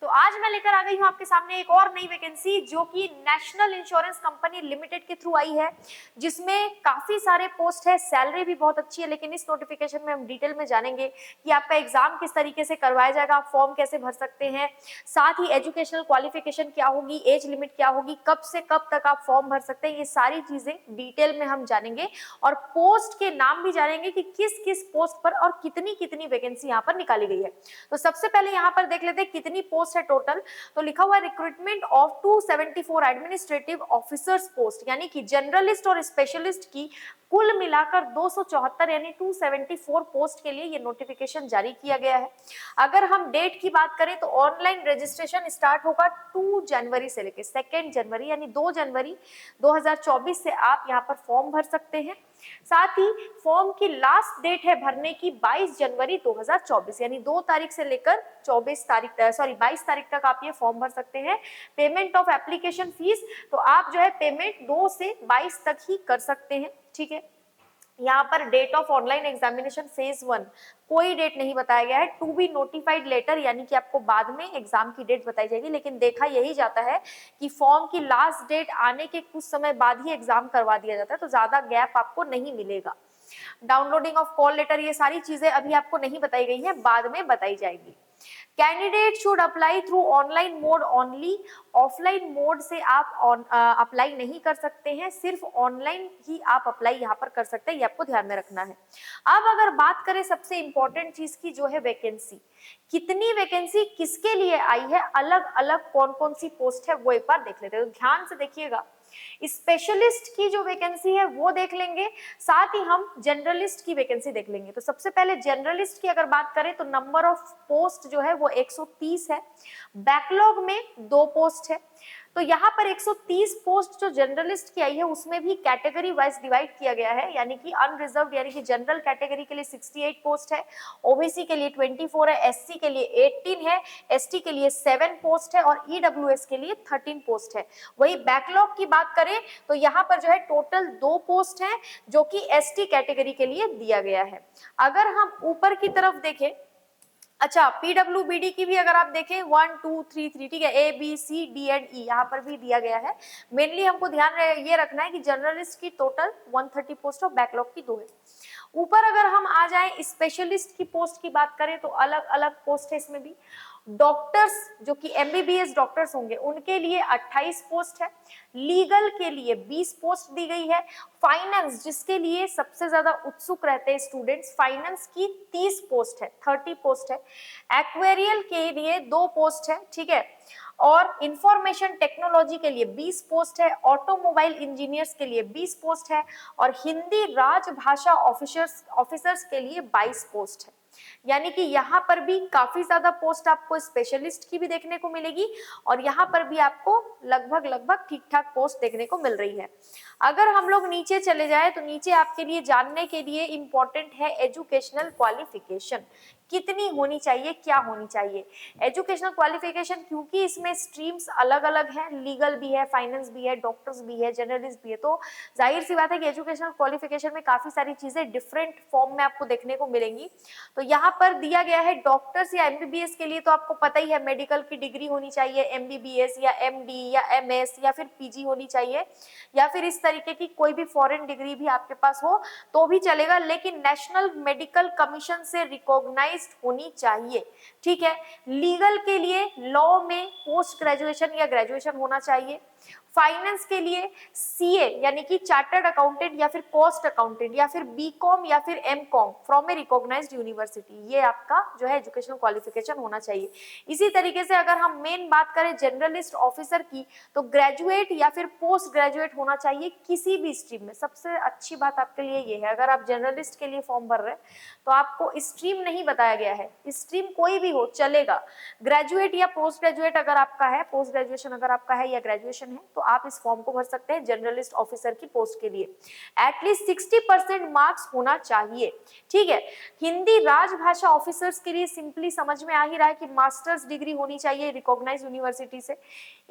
तो आज मैं लेकर आ गई हूँ आपके सामने एक और नई वैकेंसी जो कि नेशनल इंश्योरेंस कंपनी लिमिटेड के थ्रू आई है, जिसमें काफी सारे पोस्ट है, सैलरी भी बहुत अच्छी है। लेकिन इस नोटिफिकेशन में हम डिटेल में जानेंगे कि आपका एग्जाम किस तरीके से करवाया जाएगा, आप फॉर्म कैसे भर सकते हैं, साथ ही एजुकेशनल क्वालिफिकेशन क्या होगी, एज लिमिट क्या होगी, कब से कब तक आप फॉर्म भर सकते हैं, ये सारी चीजें डिटेल में हम जानेंगे और पोस्ट के नाम भी जानेंगे कि किस किस पोस्ट पर और कितनी कितनी वैकेंसी यहाँ पर निकाली गई है। तो सबसे पहले यहाँ पर देख लेते हैं कितनी पोस्ट है टोटल। तो लिखा हुआ है recruitment of 274 administrative officers post, यानी कि जनरलिस्ट और स्पेशलिस्ट की कुल मिलाकर 274 यानी 274 पोस्ट के लिए ये नोटिफिकेशन जारी किया गया है। अगर हम डेट की बात करें तो ऑनलाइन रजिस्ट्रेशन स्टार्ट होगा 2 जनवरी से लेकर 2 जनवरी यानी 2 जनवरी 2024 से आप यहाँ पर फॉर्म भर सकते हैं। साथ ही फॉर्म की लास्ट डेट है भरने की 22 जनवरी 2024 यानी 2 तारीख से लेकर 22 तारीख तक आप ये फॉर्म भर सकते हैं। पेमेंट ऑफ एप्लीकेशन फीस, तो आप जो है पेमेंट 2 से 22 तक ही कर सकते हैं, ठीक है। यहाँ पर date of online examination phase 1 कोई डेट नहीं बताया गया है, टू बी नोटिफाइड लेटर यानी कि आपको बाद में एग्जाम की डेट बताई जाएगी। लेकिन देखा यही जाता है कि फॉर्म की लास्ट डेट आने के कुछ समय बाद ही एग्जाम करवा दिया जाता है, तो ज्यादा गैप आपको नहीं मिलेगा। डाउनलोडिंग ऑफ कॉल लेटर, ये सारी चीजें अभी आपको नहीं बताई गई है, बाद में बताई जाएगी। Candidate should apply through online mode only, offline mode से आप अप्लाई नहीं कर सकते हैं, सिर्फ ऑनलाइन ही आप अप्लाई यहाँ पर कर सकते हैं, ये आपको ध्यान में रखना है। अब अगर बात करें सबसे इंपॉर्टेंट चीज की जो है वैकेंसी, कितनी वैकेंसी किसके लिए आई है, अलग अलग कौन कौन सी पोस्ट है वो एक बार देख लेते हैं। तो ध्यान से देखिएगा, स्पेशलिस्ट की जो वैकेंसी है वो देख लेंगे, साथ ही हम जनरलिस्ट की वैकेंसी देख लेंगे। तो सबसे पहले जनरलिस्ट की अगर बात करें तो नंबर ऑफ पोस्ट जो है वो 130 है, बैकलॉग में 2 पोस्ट है। तो यहाँ पर 130 पोस्ट जो जनरलिस्ट की आई है उसमें भी कैटेगरी वाइज डिवाइड किया गया है, यानी कि अनरिजर्व्ड यानी कि जनरल कैटेगरी के लिए 68 पोस्ट है, ओबीसी के लिए 24 है, एससी के लिए 18 है, एसटी के लिए 7 पोस्ट है और ईडब्ल्यूएस के लिए 13 पोस्ट है। वही बैकलॉग की बात करें तो यहाँ पर जो है टोटल 2 पोस्ट है जो कि एसटी कैटेगरी के लिए दिया गया है। अगर हम ऊपर की तरफ देखें, अच्छा पीडब्ल्यूबीडी की भी अगर आप देखें 1 2 3 3, ठीक है, A B C D and E यहाँ पर भी दिया गया है। मेनली हमको ध्यान ये रखना है कि जर्नलिस्ट की टोटल 130 पोस्ट और बैकलॉग की 2 है। ऊपर अगर हम आ जाएं स्पेशलिस्ट की पोस्ट की बात करें तो अलग अलग पोस्ट है इसमें भी। डॉक्टर्स जो कि एमबीबीएस डॉक्टर्स होंगे उनके लिए 28 पोस्ट है, लीगल के लिए 20 पोस्ट दी गई है, फाइनेंस जिसके लिए सबसे ज्यादा उत्सुक रहते हैं स्टूडेंट्स, फाइनेंस की 30 पोस्ट है, 30 पोस्ट है, एक्वेरियल के लिए 2 पोस्ट है, ठीक है, और इंफॉर्मेशन टेक्नोलॉजी के लिए 20 पोस्ट है, ऑटोमोबाइल इंजीनियर्स के लिए 20 पोस्ट है और हिंदी राजभाषा ऑफिसर्स के लिए 22 पोस्ट है। यानी कि यहाँ पर भी काफी ज्यादा पोस्ट आपको स्पेशलिस्ट की भी देखने को मिलेगी और यहाँ पर भी आपको लगभग ठीक ठाक पोस्ट देखने को मिल रही है। अगर हम लोग नीचे चले जाए तो नीचे आपके लिए जानने के लिए इंपॉर्टेंट है एजुकेशनल क्वालिफिकेशन कितनी होनी चाहिए, क्या होनी चाहिए। एजुकेशनल क्वालिफिकेशन क्योंकि इसमें स्ट्रीम्स अलग अलग हैं, लीगल भी है, फाइनेंस भी है, डॉक्टर्स भी है, जर्नलिस्ट भी है, तो जाहिर सी बात है कि एजुकेशनल क्वालिफिकेशन में काफी सारी चीजें डिफरेंट फॉर्म में आपको देखने को मिलेंगी। तो यहाँ पर दिया गया है डॉक्टर्स या एमबीबीएस के लिए तो आपको पता ही है मेडिकल की डिग्री होनी चाहिए, एमबीबीएस या एमडी या एमएस या फिर पीजी होनी चाहिए, या फिर इस तरीके की कोई भी फॉरेन डिग्री भी आपके पास हो तो भी चलेगा, लेकिन नेशनल मेडिकल कमीशन से रिकॉग्नाइज्ड होनी चाहिए, ठीक है। लीगल के लिए लॉ में पोस्ट ग्रेजुएशन या ग्रेजुएशन होना चाहिए। फाइनेंस के लिए सीए यानी कि चार्टर्ड अकाउंटेंट या फिर कॉस्ट अकाउंटेंट या फिर बीकॉम या फिर MCom from a recognised university, ये आपका जो है एजुकेशनल क्वालिफिकेशन होना चाहिए। इसी तरीके से अगर हम मेन बात करें जनरलिस्ट ऑफिसर की तो ग्रेजुएट या फिर पोस्ट ग्रेजुएट होना चाहिए किसी भी स्ट्रीम में। सबसे अच्छी बात आपके लिए ये है, अगर आप जर्नलिस्ट के लिए फॉर्म भर रहे हैं तो आपको स्ट्रीम नहीं बताया गया है, स्ट्रीम कोई भी हो चलेगा, ग्रेजुएट या पोस्ट ग्रेजुएट अगर आपका है, पोस्ट ग्रेजुएशन अगर आपका है या ग्रेजुएशन है, तो आप इस फॉर्म को भर सकते हैं जर्नलिस्ट ऑफिसर की पोस्ट के लिए। एटलीस्ट 60% मार्क्स होना चाहिए, ठीक है। हिंदी राजभाषा ऑफिसर्स के लिए सिंपली समझ में आ ही रहा है कि मास्टर्स डिग्री होनी चाहिए रिकॉग्नाइज्ड यूनिवर्सिटी से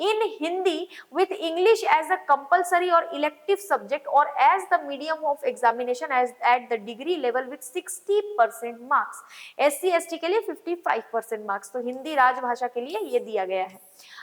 in Hindi with English as a compulsory और इलेक्टिव सब्जेक्ट और as the medium of examination as at the degree level with 60% marks. SC ST के लिए 55% मार्क्स। तो हिंदी राजभाषा के लिए ये दिया गया है।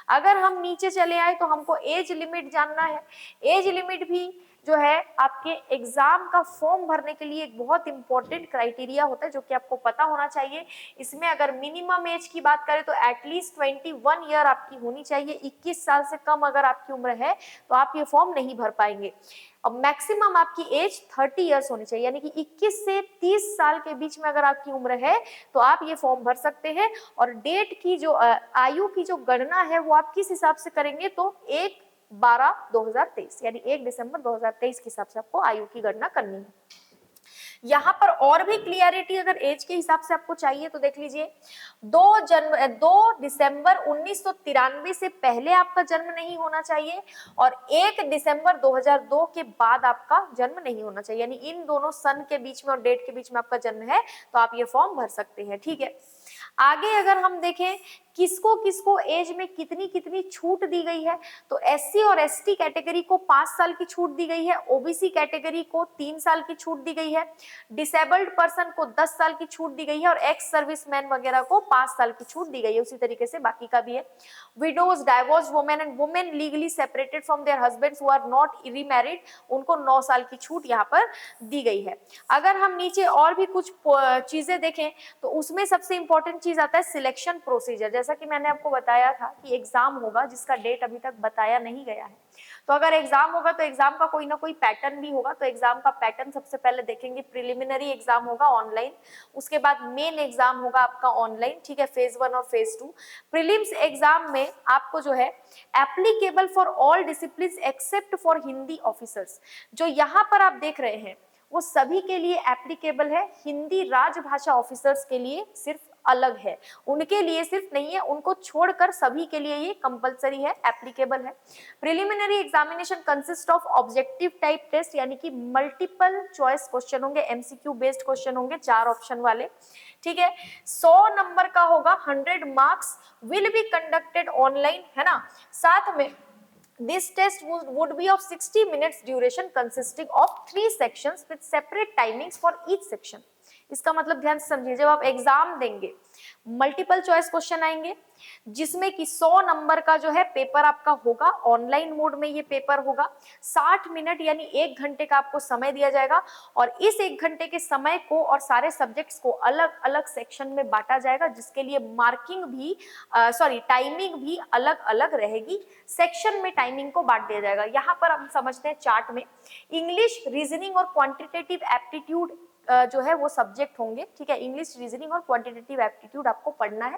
अगर हम नीचे चले आए तो हमको एज लिमिट जानना है। एज लिमिट भी जो है आपके एग्जाम का फॉर्म भरने के लिए एक बहुत इंपॉर्टेंट क्राइटेरिया होता है जो कि आपको पता होना चाहिए। इसमें अगर मिनिमम एज की बात करें तो एटलीस्ट 21 ईयर आपकी होनी चाहिए। 21 साल से कम अगर आपकी उम्र है तो आप ये फॉर्म नहीं भर पाएंगे। अब मैक्सिमम आपकी एज 30 इयर्स होनी चाहिए, यानी कि 21 से 30 साल के बीच में अगर आपकी उम्र है तो आप ये फॉर्म भर सकते हैं। और डेट की जो आयु की जो गणना है वो आप किस हिसाब से करेंगे तो 1/12/2023 यानी 1 दिसंबर 2023 के हिसाब से आपको आयु की गणना करनी है। यहाँ पर और भी क्लियरिटी अगर एज के हिसाब से आपको चाहिए तो देख लीजिए 2 दिसंबर 1993 से पहले आपका जन्म नहीं होना चाहिए और 1 दिसंबर 2002 के बाद आपका जन्म नहीं होना चाहिए, यानी इन दोनों सन के बीच में और डेट के बीच में आपका जन्म है तो आप ये फॉर्म भर सकते हैं, ठीक है। आगे अगर हम देखें किसको किसको एज में कितनी कितनी छूट दी गई है तो SC और ST कैटेगरी को 5 साल की छूट दी गई है, OBC कैटेगरी को 3 साल की छूट दी गई है, डिसेबल्ड पर्सन को 10 साल की छूट दी गई है और एक्स सर्विसमैन वगैरह को 5 साल की छूट दी गई है। उसी तरीके से बाकी का भी है। Widows, divorce women and women legally separated from their husbands who are not remarried, उनको 9 साल की छूट यहाँ पर दी गई है। अगर हम नीचे और भी कुछ चीजें देखें तो उसमें सबसे इंपॉर्टेंट चीज आता है सिलेक्शन प्रोसीजर। जैसा कि मैंने आपको बताया था कि एग्जाम होगा जिसका डेट अभी तक बताया नहीं गया है, तो अगर एग्जाम होगा तो एग्जाम का कोई ना कोई पैटर्न भी होगा। तो एग्जाम का पैटर्न सबसे पहले देखेंगे, प्रिलिमिनरी एग्जाम होगा ऑनलाइन, उसके बाद मेन एग्जाम होगा आपका ऑनलाइन, ठीक है, फेज 1 और फेज 2। प्रीलिम्स एग्जाम में आपको जो है applicable for all discipline except for Hindi officers, जो यहाँ पर आप देख रहे हैं वो सभी के लिए एप्लीकेबल है, हिंदी राजभाषा ऑफिसर्स के लिए सिर्फ अलग है, उनके लिए सिर्फ नहीं है, उनको छोड़कर सभी के लिए ये कंपलसरी है, एप्लीकेबल है। Preliminary examination consist of objective type test, यानी कि मल्टीपल चॉइस क्वेश्चन होंगे, MCQ बेस्ड क्वेश्चन होंगे, 4 ऑप्शन वाले, ठीक है। 100 नंबर का होगा, 100 marks will be conducted online, है ना। साथ में this test would be of 60 minutes duration consisting of 3 sections with separate timings for each section। इसका मतलब ध्यान से समझिए, जब आप एग्जाम देंगे मल्टीपल चॉइस क्वेश्चन आएंगे जिसमें कि 100 नंबर का जो है पेपर आपका होगा, ऑनलाइन मोड में ये पेपर होगा। 60 मिनट यानी 1 घंटे का आपको समय दिया जाएगा और इस 1 घंटे के समय को और सारे सब्जेक्ट्स को अलग अलग सेक्शन में बांटा जाएगा, जिसके लिए मार्किंग भी टाइमिंग भी अलग अलग रहेगी। सेक्शन में टाइमिंग को बांट दिया जाएगा। यहाँ पर हम समझते हैं चार्ट में इंग्लिश, रीजनिंग और क्वांटिटेटिव एप्टीट्यूड जो है वो सब्जेक्ट होंगे, ठीक है। इंग्लिश, रीजनिंग और क्वांटिटेटिव एप्टीट्यूड आपको पढ़ना है।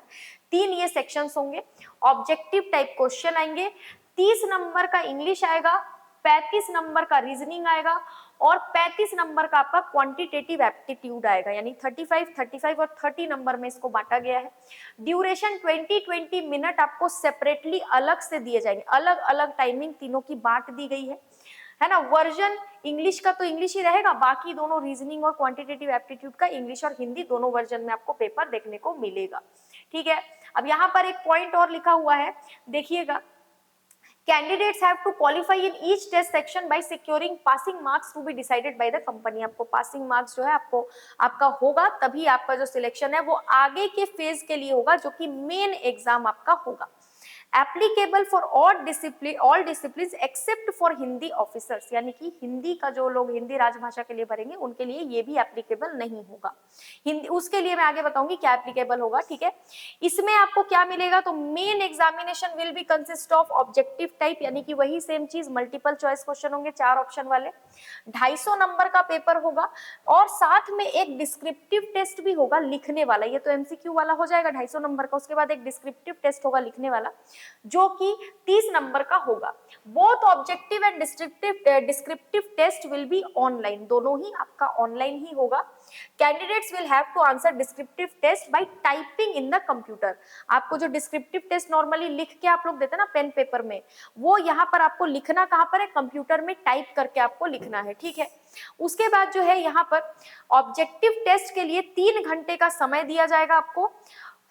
3 ये सेक्शंस होंगे। ऑब्जेक्टिव टाइप क्वेश्चन आएंगे, 30 नंबर का इंग्लिश आएगा, 35 नंबर का रीजनिंग आएगा और 35 नंबर का आपका क्वांटिटेटिव एप्टीट्यूड आएगा, यानी 35 और 30 नंबर में इसको बांटा गया है। ड्यूरेशन 20 मिनट आपको सेपरेटली अलग से दिए जाएंगे, अलग अलग टाइमिंग तीनों की बांट दी गई है ना। वर्जन इंग्लिश का तो इंग्लिश ही रहेगा, बाकी दोनों रीजनिंग और क्वांटिटेटिव एप्टीट्यूड का इंग्लिश और हिंदी दोनों वर्जन में आपको पेपर देखने को मिलेगा, ठीक है। अब यहाँ पर एक पॉइंट और लिखा हुआ है, देखिएगा, candidates have to qualify in each test section by securing passing marks to be decided by the company. आपको पासिंग मार्क्स जो है आपका होगा, तभी आपका जो सिलेक्शन है वो आगे के फेज के लिए होगा, जो कि मेन एग्जाम आपका होगा। Applicable for all discipline except for Hindi officers, यानी कि हिंदी का जो लोग हिंदी राजभाषा के लिए भरेंगे उनके लिए ये भी एप्लीकेबल नहीं होगा। हिंदी उसके लिए मैं आगे बताऊंगी क्या एप्लीकेबल होगा, ठीक है। इसमें आपको क्या मिलेगा तो main examination will be consist of objective type, यानी कि वही सेम चीज, मल्टीपल चॉइस क्वेश्चन होंगे 4 ऑप्शन वाले, 250 नंबर का पेपर होगा और साथ में एक डिस्क्रिप्टिव टेस्ट भी होगा लिखने वाला। ये तो MCQ वाला हो जाएगा 250 नंबर का, उसके बाद एक डिस्क्रिप्टिव टेस्ट होगा लिखने वाला। जो कि 30 नंबर का होगा। Both objective and descriptive test will be online, दोनों ही आपका ऑनलाइन ही होगा। Candidates will have to answer descriptive test by typing in the computer. आपको जो डिस्क्रिप्टिव टेस्ट नॉर्मली लिख के आप लोग देते हैं ना पेन पेपर में, वो यहाँ पर आपको लिखना कहाँ पर है, कंप्यूटर में टाइप करके आपको लिखना है, ठीक है। उसके बाद जो है यहाँ पर ऑब्जेक्टिव टेस्ट के लिए 3 घंटे का समय दिया जाएगा आपको,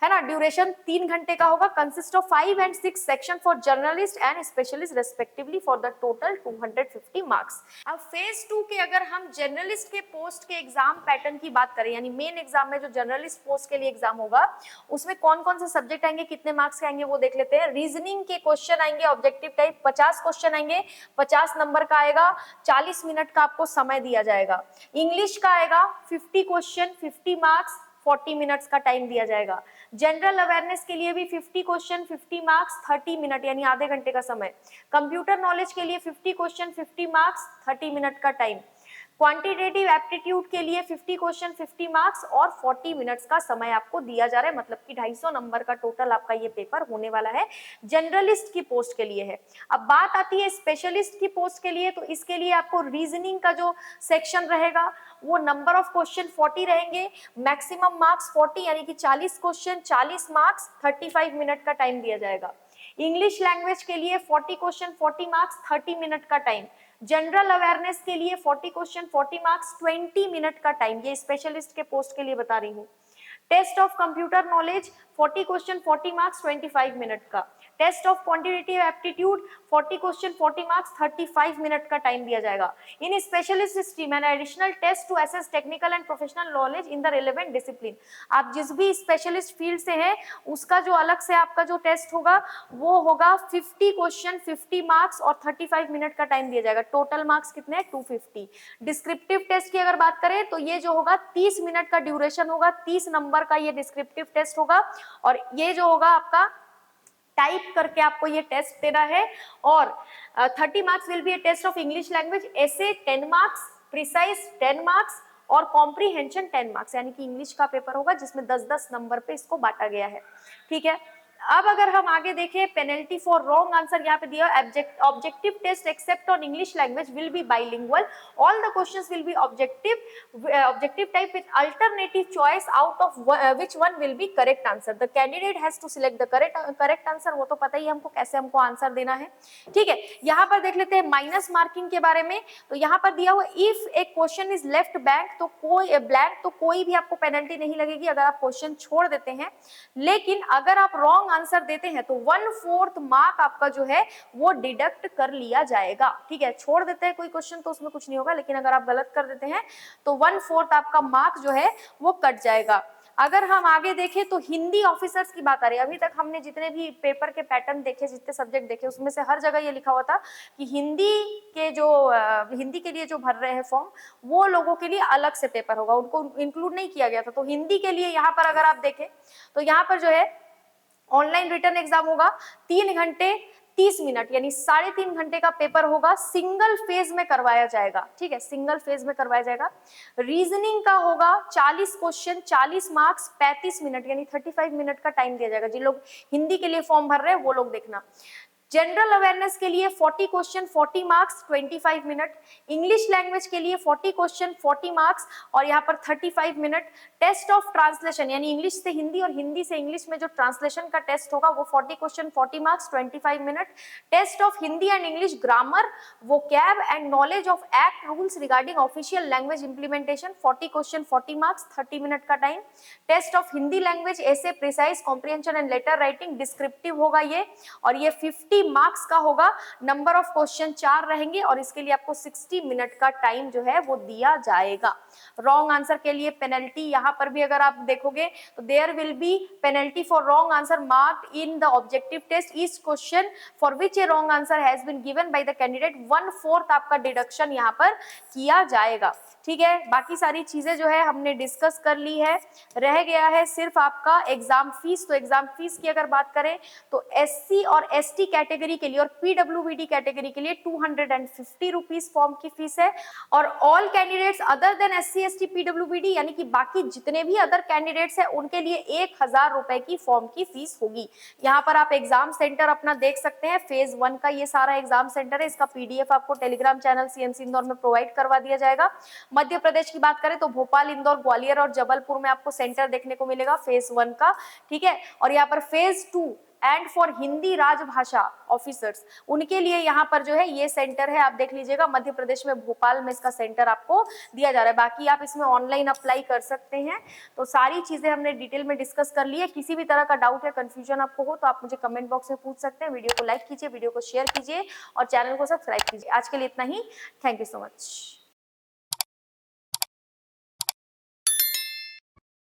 है ना। ड्यूरेशन 3 घंटे का होगा, consist of 5 and 6 section for journalist and specialist respectively for the total 250 marks. अब फेज 2 के अगर हम जर्नलिस्ट के पोस्ट के एग्जाम पैटर्न की बात करें, यानी मेन एग्जाम में जो जर्नलिस्ट पोस्ट के लिए एग्जाम होगा उसमें कौन कौन से सब्जेक्ट आएंगे, कितने मार्क्स के आएंगे वो देख लेते हैं। रीजनिंग के क्वेश्चन आएंगे ऑब्जेक्टिव टाइप, 50 क्वेश्चन आएंगे, 50 नंबर का आएगा, 40 मिनट का आपको समय दिया जाएगा। इंग्लिश का आएगा 50 क्वेश्चन, 50 मार्क्स, 40 मिनट्स का टाइम दिया जाएगा। जनरल अवेयरनेस के लिए भी 50 क्वेश्चन, 50 मार्क्स, 30 मिनट यानी आधे घंटे का समय। कंप्यूटर नॉलेज के लिए 50 क्वेश्चन, 50 मार्क्स, 30 मिनट का टाइम। क्वांटिटेटिव एप्टीट्यूड के लिए 50 क्वेश्चन, 50 मार्क्स और 40 मिनट्स का समय आपको दिया जा रहा है, मतलब कि 250 नंबर का टोटल आपका ये पेपर होने वाला है, जनरलिस्ट की पोस्ट के लिए है। अब बात आती है स्पेशलिस्ट की पोस्ट के लिए, तो इसके लिए आपको रीजनिंग का जो सेक्शन रहेगा वो नंबर ऑफ क्वेश्चन 40 रहेंगे, मैक्सिमम मार्क्स 40 यानी कि 40 क्वेश्चन, 40 मार्क्स, 35 मिनट का टाइम दिया जाएगा। इंग्लिश लैंग्वेज के लिए 40 क्वेश्चन, 40 मार्क्स, 30 मिनट का टाइम। जनरल अवेयरनेस के लिए 40 क्वेश्चन, 40 मार्क्स, 20 मिनट का टाइम, ये स्पेशलिस्ट के पोस्ट के लिए बता रही हूँ। Test of computer knowledge 40 question, 40 marks, 25 minute का। Test of quantitative aptitude 40 question, 40 marks, 35 minute का टाइम दिया जाएगा। In specialist stream an additional test to assess technical and professional knowledge in the relevant discipline. आप जिस भी specialist field से हैं उसका जो अलग से आपका जो टेस्ट होगा वो होगा 50 क्वेश्चन, 50 मार्क्स और 35 मिनट का टाइम दिया जाएगा। टोटल मार्क्स कितने हैं, 250। डिस्क्रिप्टिव टेस्ट की अगर बात करें तो ये जो होगा 30 मिनट का ड्यूरेशन होगा, 30 नंबर का ये डिस्क्रिप्टिव टेस्ट होगा और ये जो होगा आपका टाइप करके आपको ये टेस्ट देना है। और 30 marks will be a test of English language, ऐसे 10 मार्क्स, प्रिसाइज 10 मार्क्स और कॉम्प्रीहेंशन 10 मार्क्स, यानी कि इंग्लिश का पेपर होगा जिसमें 10-10 नंबर पे इसको बांटा गया है, ठीक है। अब अगर हम आगे देखें पेनल्टी फॉर रॉन्ग आंसर, यहाँ पे दिया objective test except on English language will be bilingual, all the questions will be objective type with alternative choice out of which one will be correct answer. The candidate has to select the correct answer, वो तो पता ही है हमको कैसे हमको answer देना है, ठीक है। यहाँ पर देख लेते हैं माइनस मार्किंग के बारे में। तो यहाँ पर दिया हुआ if A question is left blank तो कोई भी आपको पेनल्टी नहीं लगेगी अगर आप क्वेश्चन छोड़ देते हैं, लेकिन अगर आप रॉन्ग आंसर देते हैं तो 1/4 मार्क आपका जो है वो डिडक्ट कर लिया जाएगा, ठीक है। छोड़ देते हैं कोई क्वेश्चन तो उसमें कुछ नहीं होगा, लेकिन अगर आप गलत कर देते हैं तो 1/4 आपका मार्क जो है वो कट जाएगा। अगर हम आगे देखें तो हिंदी ऑफिसर्स की बात आ रही है। अभी तक हमने जितने भी पेपर के पैटर्न देखे, जितने सब्जेक्ट देखे, उसमें से हर जगह ये लिखा हुआ था कि हिंदी के लिए जो भर रहे हैं फॉर्म वो लोगों के लिए अलग से पेपर होगा, उनको इंक्लूड नहीं किया गया था। तो हिंदी के लिए यहाँ पर अगर आप देखें तो यहाँ पर जो है ऑनलाइन रिटर्न एग्जाम होगा, 3 घंटे 30 मिनट यानी 3.5 घंटे का पेपर होगा, सिंगल फेज में करवाया जाएगा, ठीक है, सिंगल फेज में करवाया जाएगा। रीजनिंग का होगा 40 क्वेश्चन, 40 मार्क्स, 35 मिनट यानी 35 मिनट का टाइम दिया जाएगा। जिन लोग हिंदी के लिए फॉर्म भर रहे हैं वो लोग देखना। जनरल अवेयरनेस के लिए 40 question, 40 marks, 25 minute. English language के लिए 40 क्वेश्चन, 40 मार्क्स और यहाँ पर 35 मिनट। टेस्ट ऑफ ट्रांसलेशन यानी इंग्लिश से हिंदी और हिंदी से इंग्लिश में जो ट्रांसलेशन का टेस्ट होगा वो 40 question, 40 marks, 25 minute. Test of Hindi and English grammar, vocab and knowledge of act rules regarding official language implementation, 40 question, 40 marks, 30 minute का time. Test of Hindi language essay, precise, comprehension and letter writing, descriptive होगा ये और ये 50 marks का होगा। Number of question 4 रहेंगे और इसके लिए आपको 60 मिनट का टाइम जो है वो दिया जाएगा। रॉन्ग आंसर के लिए पेनल्टी, यहाँ पर भी अगर आप देखोगे तो there will be penalty for wrong answer marked in the objective test, each question for which a wrong answer has been given by the candidate 1/4 आपका डिडक्शन यहाँ पर किया जाएगा, ठीक है। बाकी सारी चीजें जो है हमने डिस्कस कर ली है, रह गया है सिर्फ आपका एग्जाम फीस। तो एग्जाम फीस की अगर बात करें तो SC और ST कैटेगरी कैटेगरी के लिए और पीडब्ल्यूबीडी कैटेगरी के लिए 250 रुपीज फॉर्म की फीस है। और all candidates other than SC ST PWBD यानी कि बाकी जितने भी अदर कैंडिडेट्स हैं उनके लिए 1000 रुपए की फॉर्म की फीस होगी। यहाँ पर आप एग्जाम सेंटर अपना देख सकते हैं, फेज 1 का ये सारा एग्जाम सेंटर है। इसका PDF आपको टेलीग्राम चैनल CMC इंदौर में प्रोवाइड करवा दिया जाएगा। मध्य प्रदेश की बात करें तो भोपाल, इंदौर, ग्वालियर और जबलपुर में आपको सेंटर देखने को मिलेगा फेज 1 का, ठीक है। और यहाँ पर फेज 2 एंड फॉर हिंदी राजभाषा ऑफिसर्स उनके लिए यहाँ पर जो है ये सेंटर है, आप देख लीजिएगा। मध्य प्रदेश में भोपाल में इसका सेंटर आपको दिया जा रहा है। बाकी आप इसमें ऑनलाइन अप्लाई कर सकते हैं। तो सारी चीजें हमने डिटेल में डिस्कस कर ली है। किसी भी तरह का डाउट या कंफ्यूजन आपको हो तो आप मुझे कमेंट बॉक्स में पूछ सकते हैं। वीडियो को लाइक कीजिए, वीडियो को शेयर कीजिए और चैनल को सब्सक्राइब कीजिए। आज के लिए इतना ही। Thank you so much.